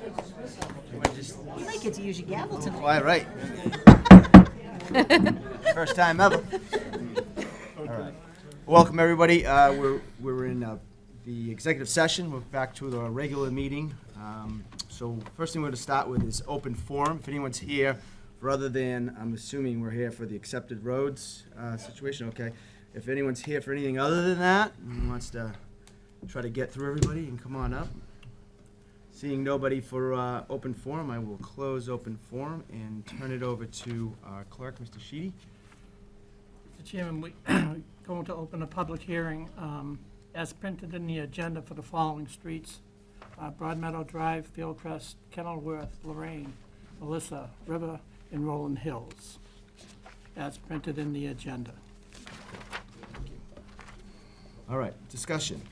You might get to use your gavel tonight. Quite right. First time ever. All right. Welcome, everybody. We're in the executive session. We're back to the regular meeting. So first thing we're going to start with is open forum. If anyone's here, rather than, I'm assuming we're here for the accepted roads situation, okay. If anyone's here for anything other than that and wants to try to get through everybody, you can come on up. Seeing nobody for open forum, I will close open forum and turn it over to our clerk, Mr. Sheedy. Mr. Chairman, we're going to open a public hearing as printed in the agenda for the following streets: Broadmeadow Drive, Fieldcrest, Kenilworth, Lorraine, Melissa, River, and Rolling Hills, as printed in the agenda. All right, discussion.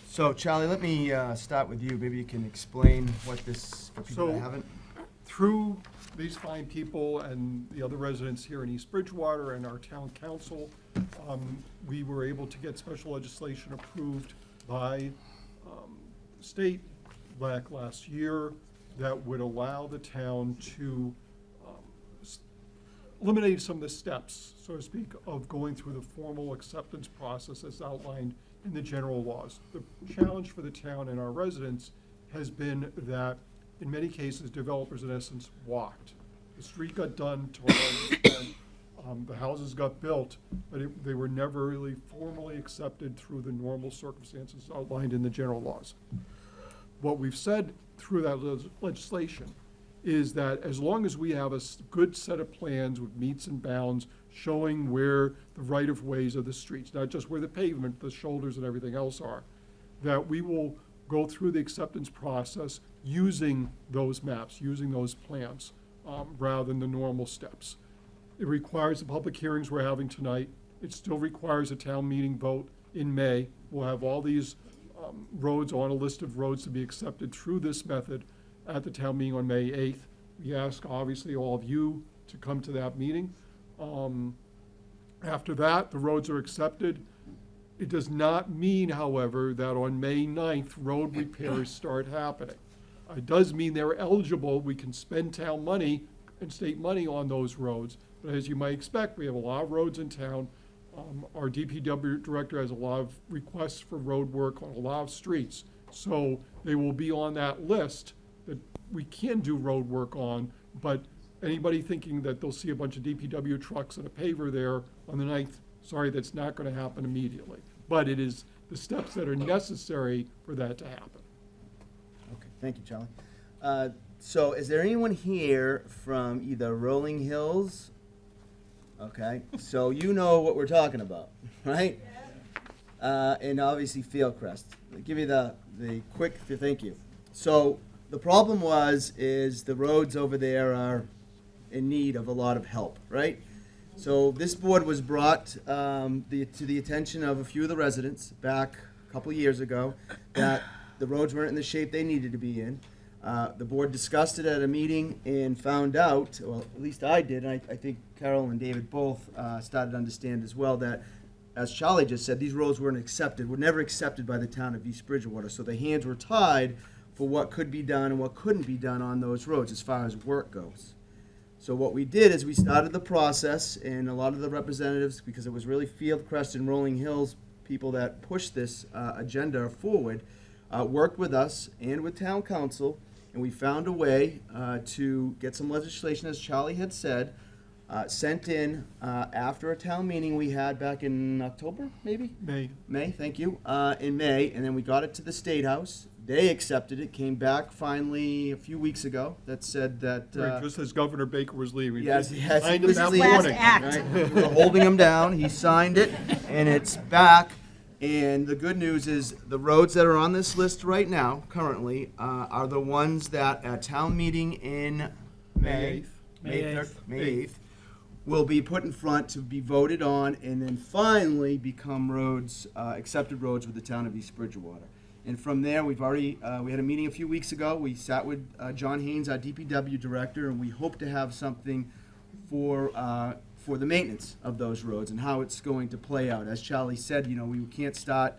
So, Charlie, let me start with you. Maybe you can explain what this, for people that haven't. Through these fine people and the other residents here in East Bridgewater and our town council, we were able to get special legislation approved by state last year that would allow the town to eliminate some of the steps, so to speak, of going through the formal acceptance process as outlined in the general laws. The challenge for the town and our residents has been that, in many cases, developers, in essence, walked. The street got done to a large extent, the houses got built, but they were never really formally accepted through the normal circumstances outlined in the general laws. What we've said through that legislation is that as long as we have a good set of plans with meets and bounds showing where the right-of-ways of the streets, not just where the pavement, the shoulders and everything else are, that we will go through the acceptance process using those maps, using those plans, rather than the normal steps. It requires the public hearings we're having tonight. It still requires a town meeting vote in May. We'll have all these roads on a list of roads to be accepted through this method at the town meeting on May 8th. We ask, obviously, all of you to come to that meeting. After that, the roads are accepted. It does not mean, however, that on May 9th, road repairs start happening. It does mean they're eligible. We can spend town money and state money on those roads. But as you might expect, we have a lot of roads in town. Our DPW director has a lot of requests for road work on a lot of streets. So they will be on that list that we can do road work on, but anybody thinking that they'll see a bunch of DPW trucks and a paver there on the 9th, sorry, that's not going to happen immediately. But it is the steps that are necessary for that to happen. Okay, thank you, Charlie. So is there anyone here from either Rolling Hills? Okay, so you know what we're talking about, right? And obviously Fieldcrest. I'll give you the quick thank you. So the problem is the roads over there are in need of a lot of help, right? So this board was brought to the attention of a few of the residents back a couple of years ago that the roads weren't in the shape they needed to be in. The board discussed it at a meeting and found out, well, at least I did, and I think Carol and David both started to understand as well, that, as Charlie just said, these roads weren't accepted, were never accepted by the town of East Bridgewater. So the hands were tied for what could be done and what couldn't be done on those roads as far as work goes. So what we did is we started the process, and a lot of the representatives, because it was really Fieldcrest and Rolling Hills people that pushed this agenda forward, worked with us and with town council, and we found a way to get some legislation, as Charlie had said, sent in after a town meeting we had back in October, maybe? May, thank you, in May, and then we got it to the State House. They accepted it, came back finally a few weeks ago, that said that... Right, just as Governor Baker was leaving. Yes, he yes, signed he was it that his morning. last act. Right? We were holding him down, he signed it, and it's back. And the good news is the roads that are on this list right now, currently, are the ones that at town meeting in May 8th, will be put in front to be voted on and then finally become roads, accepted roads with the town of East Bridgewater. And from there, we've already, we had a meeting a few weeks ago. We sat with John Haynes, our DPW director, and we hope to have something for the maintenance of those roads and how it's going to play out. As Charlie said, you know, we can't start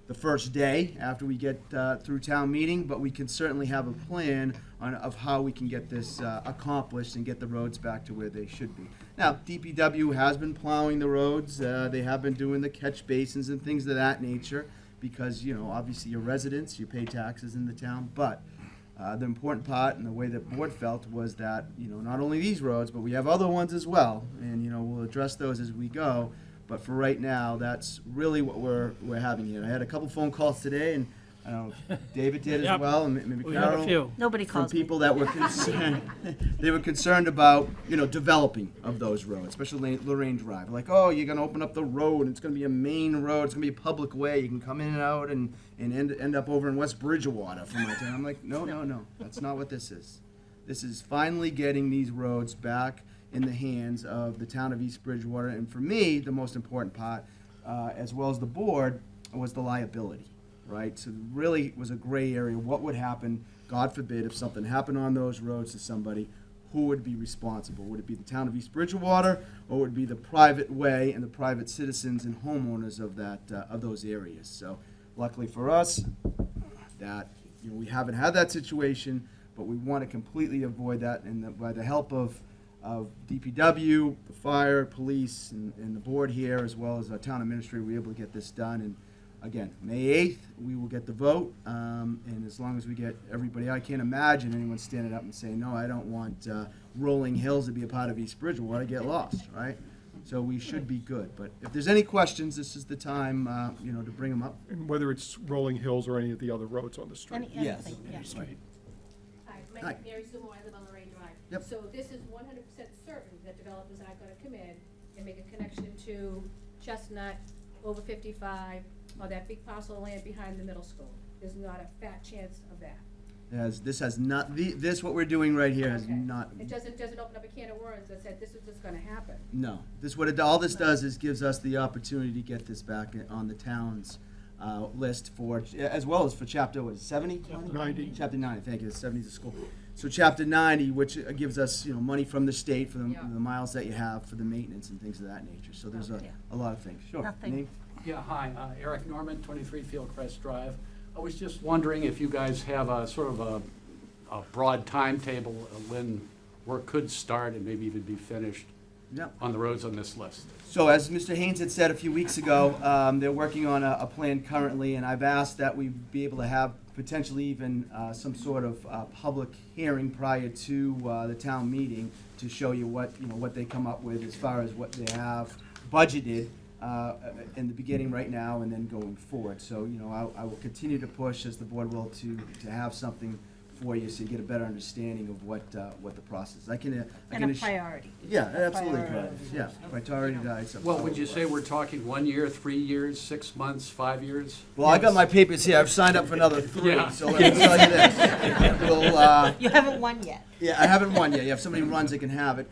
the first day after we get through town meeting, but we can certainly have a plan of how we can get this accomplished and get the roads back to where they should be. Now, DPW has been plowing the roads. They have been doing the catch basins and things of that nature because, you know, obviously you're residents, you pay taxes in the town, but the important part and the way the board felt was that, you know, not only these roads, but we have other ones as well, and, you know, we'll address those as we go. But for right now, that's really what we're having here. I had a couple phone calls today, and I don't know if David did as Yep. well, and maybe We had a Carol. few. Nobody From calls me. people that were concerned, they were concerned about, you know, developing of those roads, especially Lorraine Drive. Like, oh, you're gonna open up the road, and it's gonna be a main road, it's gonna be a public way, you can come in and out and end up over in West Bridgewater from my town. I'm like, no, that's not what this is. This is finally getting these roads back in the hands of the town of East Bridgewater, and for me, the most important part, as well as the board, was the liability, right? So really, it was a gray area. What would happen, God forbid, if something happened on those roads to somebody? Who would be responsible? Would it be the town of East Bridgewater, or would it be the private way and the private citizens and homeowners of those areas? So luckily for us, that, you know, we haven't had that situation, but we want to completely avoid that, and by the help of DPW, the fire, police, and the board here, as well as our town administrator, we're able to get this done. And again, May 8th, we will get the vote, and as long as we get everybody, I can't imagine anyone standing up and saying, no, I don't want Rolling Hills to be a part of East Bridgewater, get lost, right? So we should be good. But if there's any questions, this is the time, you know, to bring them up. And whether it's Rolling Hills or any of the other roads on the street. Yes. Anything, yeah. Right. Hi, my Hi. name's Mary Sumo, I live on Lorraine Drive. Yep. So this is 100% certain that developers aren't gonna come in and make a connection to Chestnut, over 55, or that big parcel of land behind the middle school. There's not a fat chance of that. This has not, what we're doing right here has Okay. not, It doesn't open up a can of worms that said this is just gonna happen. no. All this does is gives us the opportunity to get this back on the town's list for, as well as for chapter, what is it, 70? 90. Chapter 90, thank you, 70 is the school. So chapter 90, which gives us, you know, money from the state for the Yeah. miles that you have for the maintenance and things of that nature. So there's Okay. a lot of things. Sure. Nothing. Name? Yeah, hi, Eric Norman, 23 Fieldcrest Drive. I was just wondering if you guys have a sort of a broad timetable of when work could start and maybe even be finished Yep. on the roads on this list. So as Mr. Haynes had said a few weeks ago, they're working on a plan currently, and I've asked that we be able to have potentially even some sort of public hearing prior to the town meeting to show you what they come up with as far as what they have budgeted in the beginning right now and then going forward. So, you know, I will continue to push, as the board will, to have something for you so you get a better understanding of what the process is. And a priority. Yeah, absolutely, Priority. yeah, prioritize. Well, would you say we're talking 1 year, 3 years, 6 months, 5 years? Well, I got my papers here. I've signed up for another 3, Yeah. so let me tell you this. We'll, You haven't won yet. yeah, I haven't won yet. You have somebody who runs that can have it.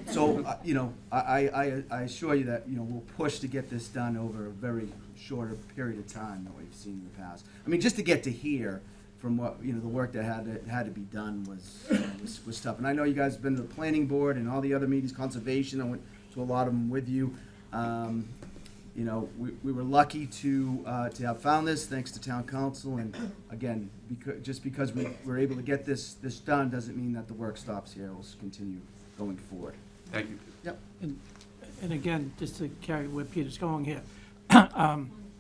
So, you know, I assure you that, you know, we'll push to get this done over a very shorter period of time than we've seen in the past. I mean, just to get to here, from what, you know, the work that had to be done was tough. And I know you guys have been to the planning board and all the other meetings, conservation, I went to a lot of them with you. You know, we were lucky to have found this, thanks to town council, and again, just because we were able to get this done doesn't mean that the work stops here. We'll continue going forward. Thank you. Yep. And again, just to carry where Peter's going here,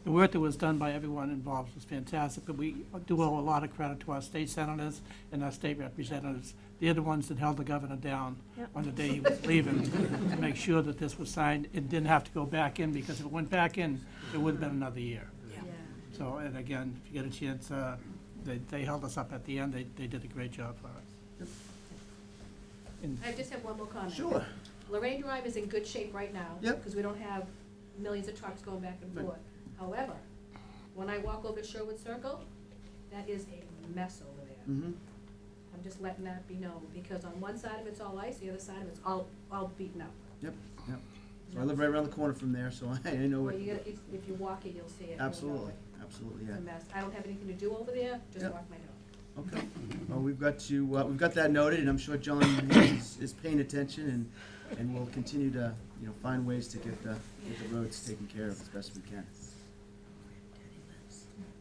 the work that was done by everyone involved was fantastic, but we do owe a lot of credit to our state senators and our state representatives. They're the ones that held the governor down Yep. on the day he was leaving to make sure that this was signed. It didn't have to go back in, because if it went back in, it would have been another year. Yeah. So, and again, if you get a chance, they held us up at the end. They did a great job for us. And I just have one more comment. Sure. Lorraine Drive is in good shape right now. Yep. Because we don't have millions of trucks going back and Right. forth. However, when I walk over Sherwood Circle, that is a mess over there. Mm-hmm. I'm just letting that be known, because on one side of it's all ice, the other side of it's all beaten up. Yep. So I live right around the corner from there, so I know Well, it. you gotta, if you walk it, you'll see it. You'll know Absolutely, it. absolutely, It's yeah. a mess. I don't have anything to do over there, just Yep. walk my dog. Okay. Well, we've got that noted, and I'm sure John is paying attention, and we'll continue to, you know, find ways to get the roads taken care of as best we can.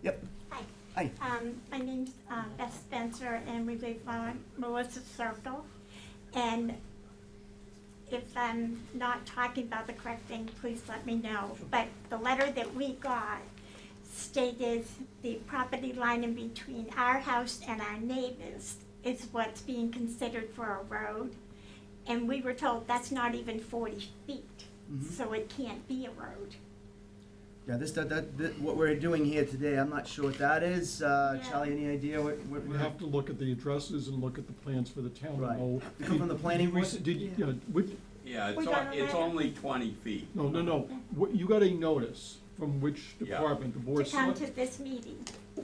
Yep. Hi. Hi. My name's Beth Spencer, and we live on Melissa Circle. And if I'm not talking about the correct thing, please let me know. But the letter that we got stated the property line in between our house and our neighbors is what's being considered for a road. And we were told that's not even 40 feet, so it can't be a road. Yeah, what we're doing here today, I'm not sure what that is. Charlie, any idea what We have to look at the addresses and look at the plans for the town to Right. know. They come from the planning board? Yeah, We got a it's letter. only 20 feet. No. You got a notice from which Yeah. department? The board? To come to this meeting. Yeah.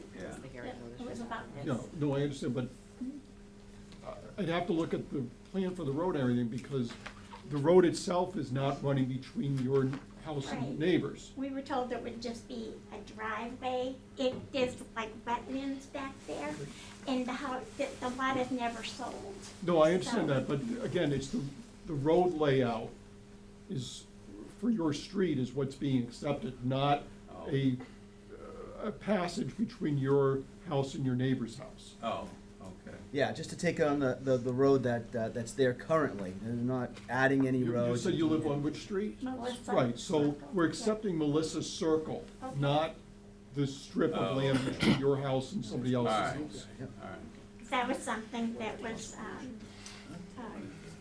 It was about this. No, I understand, but I'd have to look at the plan for the road and everything, because the road itself is not running between your house and Right. neighbors. We were told it would just be a driveway. There's like wetlands back there, and the lot is never sold. No, I understand So- that, but again, it's the road layout is, for your street is what's being accepted, not a passage between your house and your neighbor's house. Oh, okay. Yeah, just to take on the road that's there currently. They're not adding any You roads. said you live on which street? Melissa. Right, so we're accepting Melissa's Circle, Okay. not the strip of land between your house and somebody else's All right. house. All right. That was something that was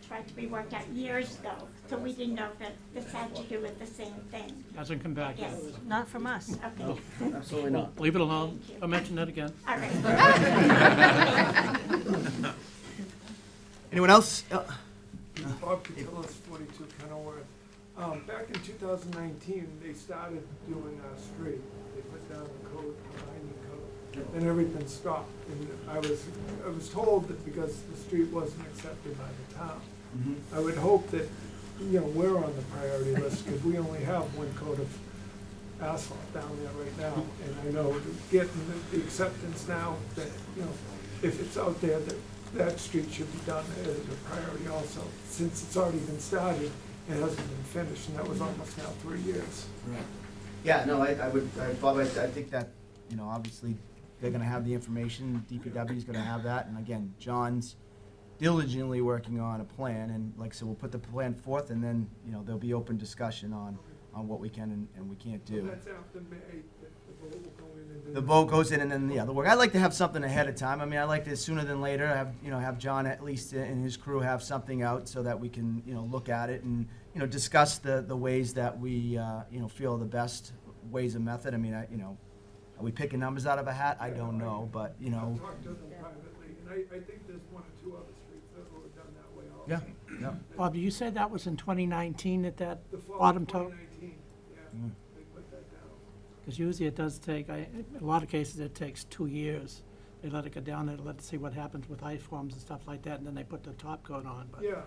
tried to be worked out years ago, so we didn't know if this had to do with the same thing. Hasn't come back yet. Yes, Not from us. okay, Absolutely not. Leave it alone. Don't mention it again. all right. Anyone else? Bob Catullus, 42 Kenilworth. Back in 2019, they started doing our street. They put down the code, the binding code, and everything stopped. And I was told that because the street wasn't accepted by the town. I would hope that, we're on the priority list, because we only have one coat of asphalt down there right now. And I know getting the acceptance now, that, if it's out there, that street should be done as a priority also, since it's already been started, it hasn't been finished, and that was almost now 3 years. Yeah, no, Bob, I think that, obviously, they're gonna have the information, DPW's gonna have that, and again, John's diligently working on a plan, and like I said, we'll put the plan forth, and then, there'll be open discussion on what we can and we can't do. That's after May, that the vote will go in and then. The vote goes in and then, the work. I'd like to have something ahead of time. I mean, I like to sooner than later have John at least and his crew have something out so that we can, look at it and, discuss the ways that we, feel the best ways and method. I mean, are we picking numbers out of a hat? I don't know, but, I've talked to them privately, and I think there's one or two other streets that were done that way also. yeah. Bob, you said that was in 2019 at that The fall bottom of top? 2019, yeah, they put that down. Because usually it does take, in a lot of cases, it takes 2 years. They let it go down there, let it see what happens with ice forms and stuff like that, and then they put the top coat on, but, Yeah,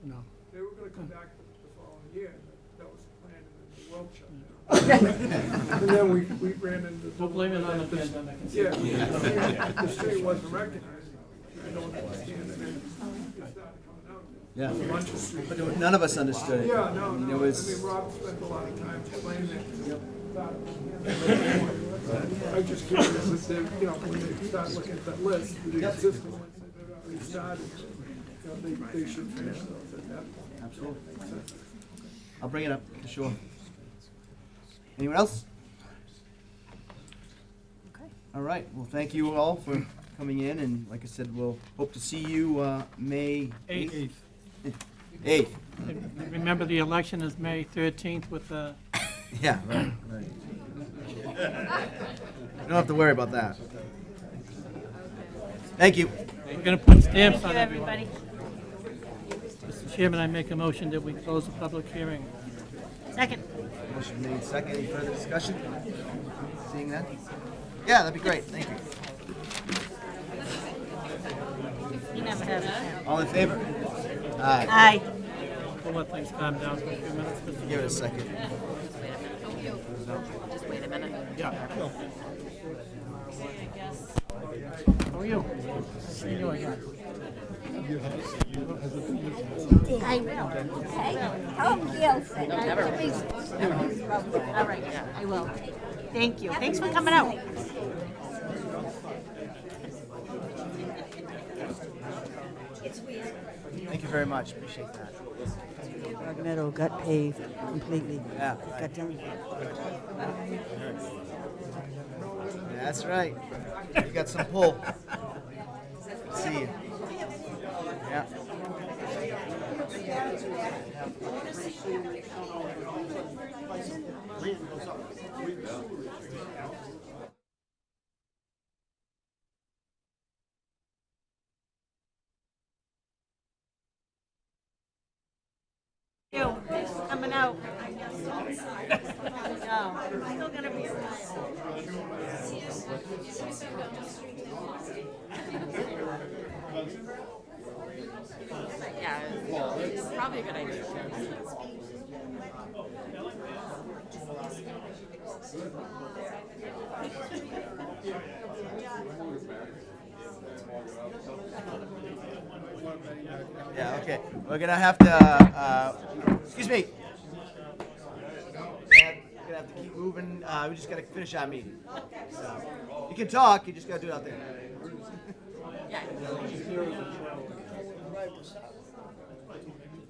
you they were gonna come back the following year, and that was the plan, and then the world shut down. And then we ran into. Don't blame it on the pandemic. Yeah, the street wasn't recognized. I don't understand, and then it started coming out. Yeah. A bunch of streets. But none of us understood it. Yeah, no, I mean, no, it was. I mean, Rob spent a lot of time explaining it. I'm just curious if they, when they start looking at that list, the existing ones that have already started, they should finish those at that point. Absolutely. I'll bring it up, for sure. Anyone else? Okay. All right, well, thank you all for coming in, and like I said, we'll hope to see you, May 8th. 8th. And remember, the election is May 13th with the, Yeah, right. You don't have to worry about that. Thank you. we're going to put stamps Thank on you, everyone. everybody. Mr. Chairman, I make a motion that we close the public hearing. Second. Motion made second. Any further discussion? Seeing that? Yeah, that'd be great. Thank you. You never have it. All in favor? Aye. Aye. We'll let things calm down for a few minutes, Mr. Give it a second. Just wait a minute. Yeah. How are you? See you again. I will, okay? Oh, Gilson. All right, I will. Thank you. Thanks for coming out. you very much. Appreciate that. Broad Meadow got paved completely. Yeah. It got done. That's right. You got some pull. See you. Yeah. You, coming out. No, still gonna be around. Yeah, it's probably a good idea. Yeah, okay. We're gonna have to, excuse me. We're gonna have to keep moving. We just gotta finish our meeting. So, you can talk, you just gotta do it out there. Yeah.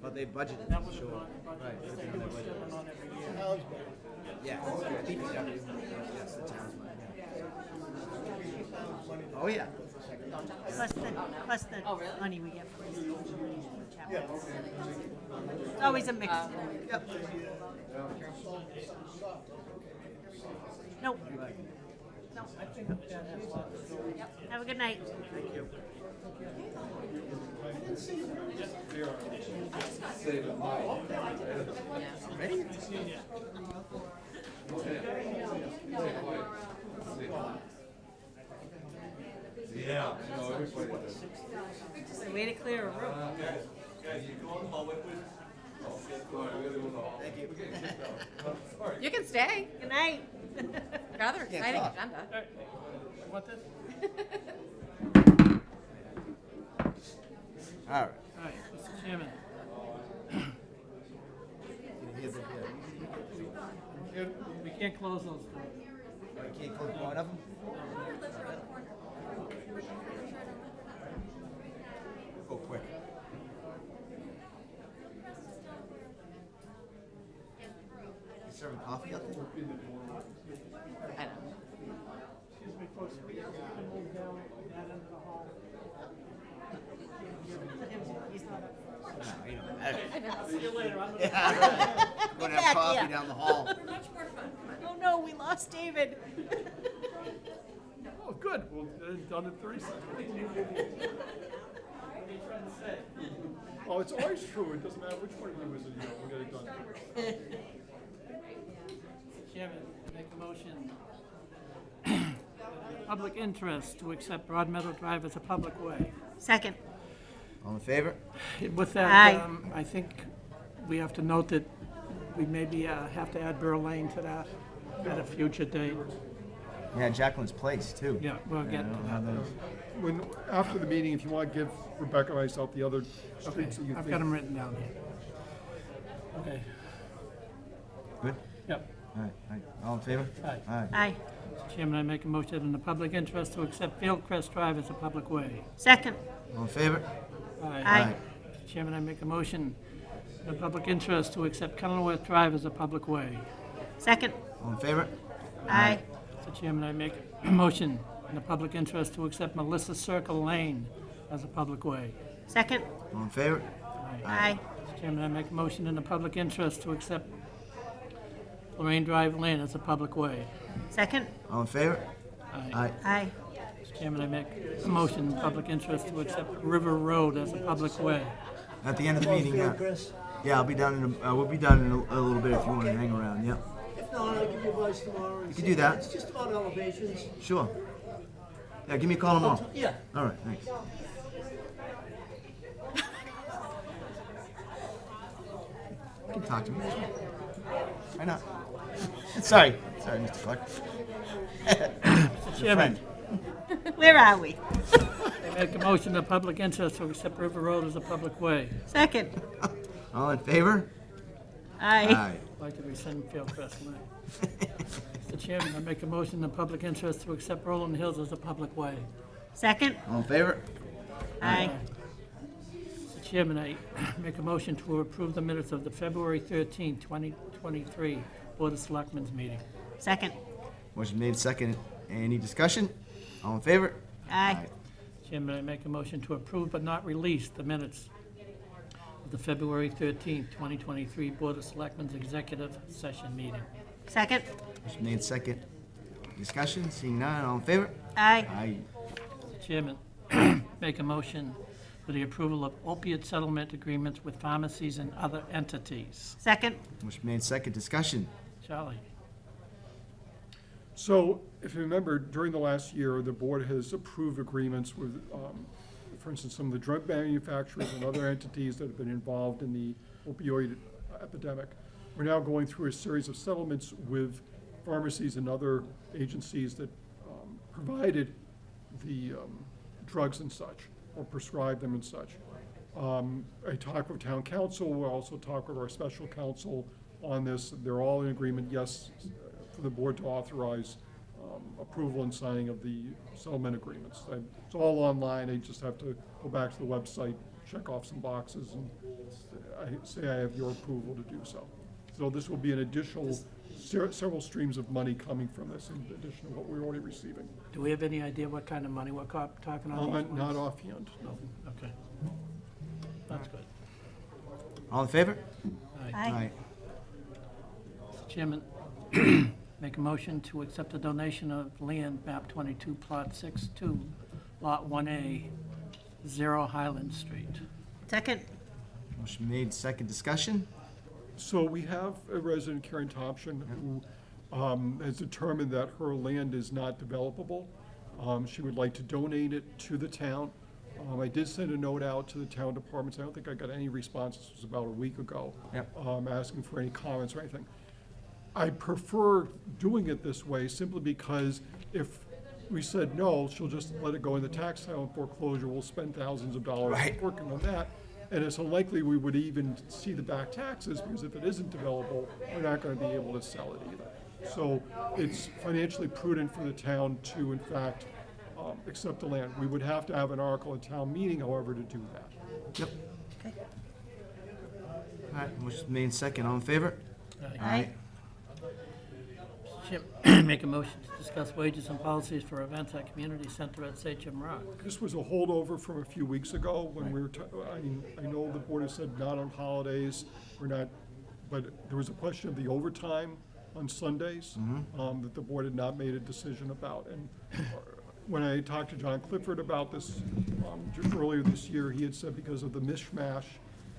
But they budgeted, for sure. Right. everything in their budget. Yeah. DPW. Yes, the town's money. Oh, yeah. Plus the Oh, really? money we get from the chapter. It's always a mix. Yep. Nope. No. Have a good night. Thank you. Ready? Yeah. Way to clear a room. Thank you. You can stay. Good night. Rather exciting talk. agenda. All right. You want this? All right. All right, Mr. Chairman. We can't close those doors. Can't close one of them? Go quick. You serving coffee out there? I know. Excuse me, folks, we have to move down that end of the hall. He's not up. No, you know. See you later. I'm gonna- Yeah, right. Go and Get have back coffee here. down the hall. Oh no, we lost David. Oh, good. Well, done in 30 seconds. What are you trying to say? Oh, it's always true, it doesn't matter which one of you is, we get it done. Mr. Chairman, I make a motion. Public interest to accept Broad Meadow Drive as a public way. Second. All in favor? With Aye. that, I think we have to note that we maybe have to add Burr Lane to that at a future date. Yeah, Jacqueline's place, too. Yeah, we'll get to that. When, after the meeting, if you want to give Rebecca and myself the other streets that you I've think. got them written down here. Okay, Good? yep. All right. All in favor? Aye. All right. Aye. Mr. Chairman, I make a motion in the public interest to accept Fieldcrest Drive as a public way. Second. All in favor? Aye. Mr. Chairman, I make a motion in the public interest to accept Kenilworth Drive as a public way. Second. All in favor? Aye. Mr. Chairman, I make a motion in the public interest to accept Melissa Circle Lane as a public way. Second. All in favor? Aye. Mr. Chairman, I make a motion in the public interest to accept Lorraine Drive Lane as a public way. Second. All in favor? Aye. Aye. Mr. Chairman, I make a motion in the public interest to accept River Road as a public way. At the end of the meeting, yeah. Yeah, I'll be done we'll be done in a little bit if you want to hang around, yeah. If not, I'll give you a buzz tomorrow. You can do that. It's just about elevations. Sure. Yeah, give me a call tomorrow. Yeah. All right, thanks. You can talk to me. Why not? Sorry, Mr. Clark. Mr. Chairman, Where are we? I make a motion in the public interest to accept River Road as a public way. Second. All in favor? Aye. I'd like to rescind Fieldcrest Lane. Mr. Chairman, I make a motion in the public interest to accept Roland Hills as a public way. Second. All in favor? Mr. Aye. Chairman, I make a motion to approve the minutes of the February 13, 2023 Board of Selectmen's meeting. Second. Motion made second. Any discussion? All in favor? Aye. Chairman, I make a motion to approve but not release the minutes of the February 13, 2023 Board of Selectmen's executive session meeting. Second. Motion made second. Discussion? Seeing none, all in favor? Aye. Aye. Chairman, make a motion for the approval of opiate settlement agreements with pharmacies and other entities. Second. Motion made second. Discussion? Charlie? So, if you remember, during the last year, the board has approved agreements with, for instance, some of the drug manufacturers and other entities that have been involved in the opioid epidemic. We're now going through a series of settlements with pharmacies and other agencies that provided the drugs and such, or prescribed them and such. I talked with town council, we'll also talk with our special counsel on this. They're all in agreement, yes, for the board to authorize approval and signing of the settlement agreements. It's all online, I just have to go back to the website, check off some boxes, and I say I have your approval to do so. So this will be an additional several streams of money coming from this, in addition to what we're already receiving. Do we have any idea what kind of money we're talking on these ones? Not offhand. No, okay. That's good. All in favor? Aye. Chairman, make a motion to accept a donation of land, map 22, plot 6-2, lot 1A, 0 Highland Street. Second. Motion made second. Discussion? So we have a resident, Karen Thompson, who has determined that her land is not developable. She would like to donate it to the town. I did send a note out to the town departments. I don't think I got any responses. It was about a week ago. Yep. Asking for any comments or anything. I prefer doing it this way simply because if we said no, she'll just let it go in the tax sale and foreclosure. We'll spend thousands of dollars Right. working on that. And it's unlikely we would even see the back taxes, because if it isn't developable, we're not gonna be able to sell it either. So it's financially prudent for the town to, in fact, accept the land. We would have to have an article at town meeting, however, to do that. Yep. Okay. All right, motion made second. All in favor? Aye. Chairman, make a motion to discuss wages and policies for events at Community Center at Sachem Rock. This was a holdover from a few weeks ago when we were, I know the board has said not on holidays, we're not, but there was a question of the overtime on Sundays, that the board had not made a decision about. And when I talked to John Clifford about this, just earlier this year, he had said because of the mishmash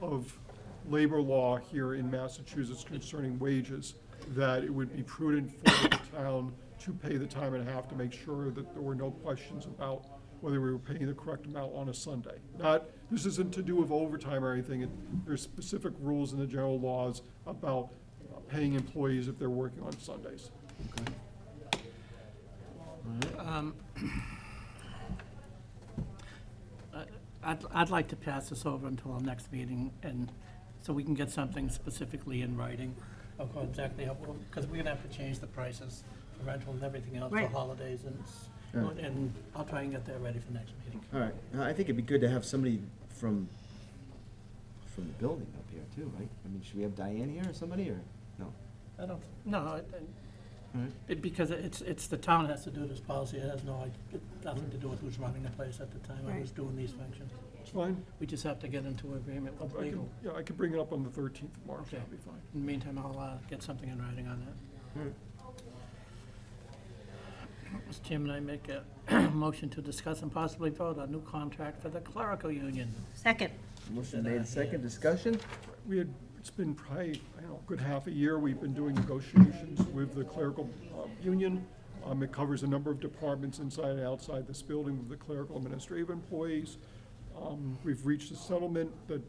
of labor law here in Massachusetts concerning wages, that it would be prudent for the town to pay the time and a half to make sure that there were no questions about whether we were paying the correct amount on a Sunday. This isn't to do with overtime or anything. There's specific rules in the general laws about paying employees if they're working on Sundays. I'd like to pass this over until our next meeting, and so we can get something specifically in writing of exactly how, because we're gonna have to change the prices for rental and everything else for Right. holidays, and I'll try and get that ready for next meeting. All right. I think it'd be good to have somebody from the building up here too, right? I mean, should we have Diane here or somebody, or no? I don't, no, All right. because it's the town has to do this policy, it has nothing to do with who's running the place at the time, or who's doing these functions. It's fine. We just have to get into agreement with legal. I can bring it up on the 13th of March, Okay. that'll be fine. In the meantime, I'll get something in writing on that. Mr. Chairman, I make a motion to discuss and possibly vote on new contract for the clerical union. Second. Motion made second. Discussion? It's been probably, I don't know, a good half a year, we've been doing negotiations with the clerical union. It covers a number of departments inside and outside this building with the clerical administrative employees. We've reached a settlement that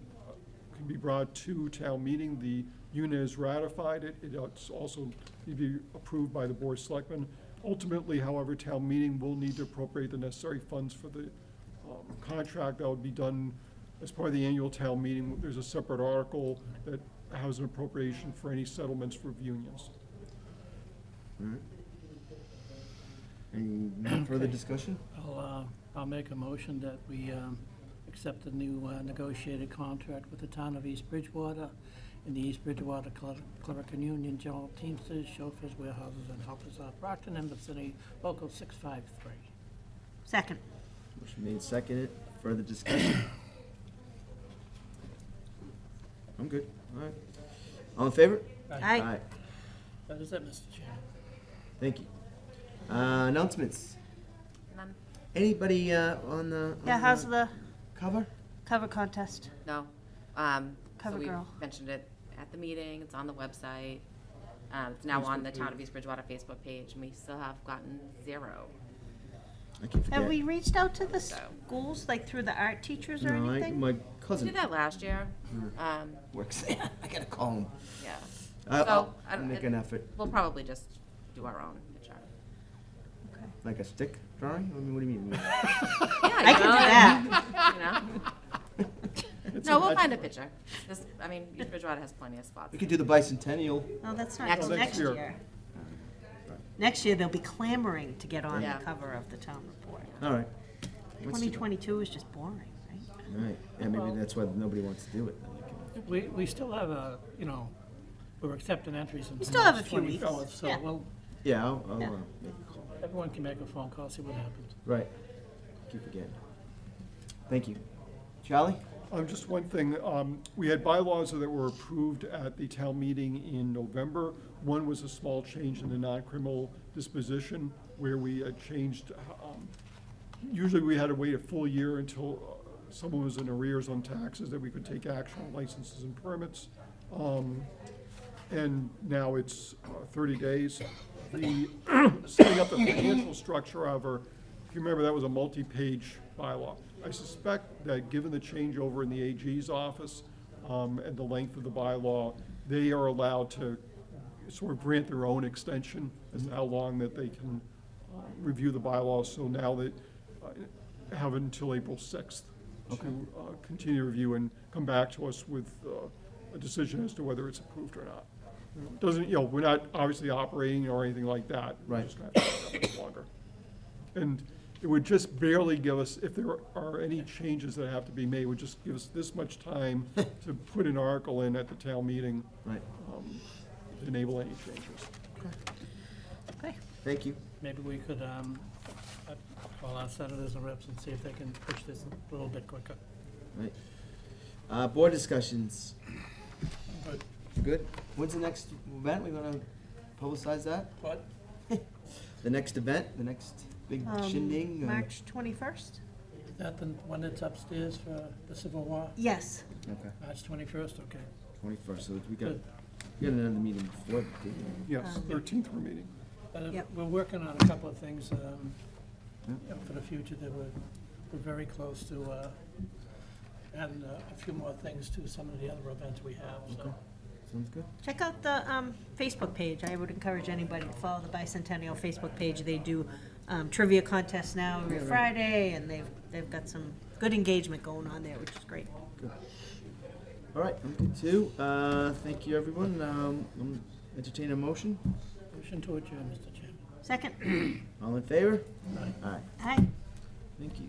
can be brought to town meeting. The union has ratified it. It's also need to be approved by the Board of Selectmen. Ultimately, however, town meeting will need to appropriate the necessary funds for the contract. That would be done as part of the annual town meeting. There's a separate article that has an appropriation for any settlements for unions. Any further discussion? I'll make a motion that we accept the new negotiated contract with the town of East Bridgewater and the East Bridgewater Clerk and Union General Teamsters, Chauffeurs, Warehouses, and Helpers of Brockton and Vicinity, Local 653. Second. Motion made, seconded. Further discussion? I'm good. All right. All in favor? Aye. That is it, Mr. Chairman. Thank you. Announcements. None? Anybody on the Yeah, how's the cover? cover contest? No. Cover So we girl. mentioned it at the meeting, it's on the website. It's now on the Town of East Bridgewater Facebook page, and we still have gotten 0. I keep forgetting. Have we reached out to the So- schools, like through the art teachers or No, anything? my We cousin did that last year. works there. I gotta call him. Yeah. I'll So, I don't- make an effort. We'll probably just do our own picture. Like a stick drawing? I mean, what do you mean? Yeah, I can do that. You know? No, we'll find a picture. I mean, East Bridgewater has plenty of spots. We could do the bicentennial. No, that's not Next till year. next year. Next year, they'll be clamoring to get on Yeah. the cover of the town report. All right. Let's do that. 2022 is just boring, right? All right. Yeah, maybe that's why nobody wants to do it. We still have a, you know, we're accepting entries in. We still have a few weeks. So Yeah. we'll, Yeah, I'll Yeah. make a call. everyone can make a phone call, see what happens. Right. Keep forgetting. Thank you. Charlie? Just one thing, we had bylaws that were approved at the town meeting in November. One was a small change in the non-criminal disposition, where we had changed, usually we had to wait a full year until someone was in arrears on taxes, that we could take action on licenses and permits. And now it's 30 days. The setting up the financial structure of her, if you remember, that was a multi-page bylaw. I suspect that given the changeover in the AG's office and the length of the bylaw, they are allowed to sort of grant their own extension as to how long that they can review the bylaws. So now they have until April 6th to continue to review and come back to us with a decision as to whether it's approved or not. Doesn't, you know, we're not obviously operating or anything like that. We're Right. just gonna have to wait a bit longer. And it would just barely give us, if there are any changes that have to be made, it would just give us this much time to put an article in at the town meeting Right. to enable any changes. Okay. Thank you. Maybe we could call our senators and reps and see if they can push this a little bit quicker. Right. Board discussions. Good. Good. When's the next event? We're gonna publicize that? What? The next event, the next big shindig? March 21st? Is that the one that's upstairs for the Civil War? Yes. Okay, March 21st, okay. 21st, so we got Good. another meeting before. didn't we? Yes, 13th we're meeting. Yep. We're working on a couple of things you know, for the future that we're very close to adding a few more things to some of the other events we have, so. Sounds good. Check out the Facebook page. I would encourage anybody to follow the Bicentennial Facebook page. They do trivia contests now every Friday, and they've got some good engagement going on there, which is great. Good. All right, I'm good too. Thank you, everyone. Entertain a motion. Motion to adjourn, Mr. Chairman. Second. All in favor? Aye. Aye. Aye. Thank you.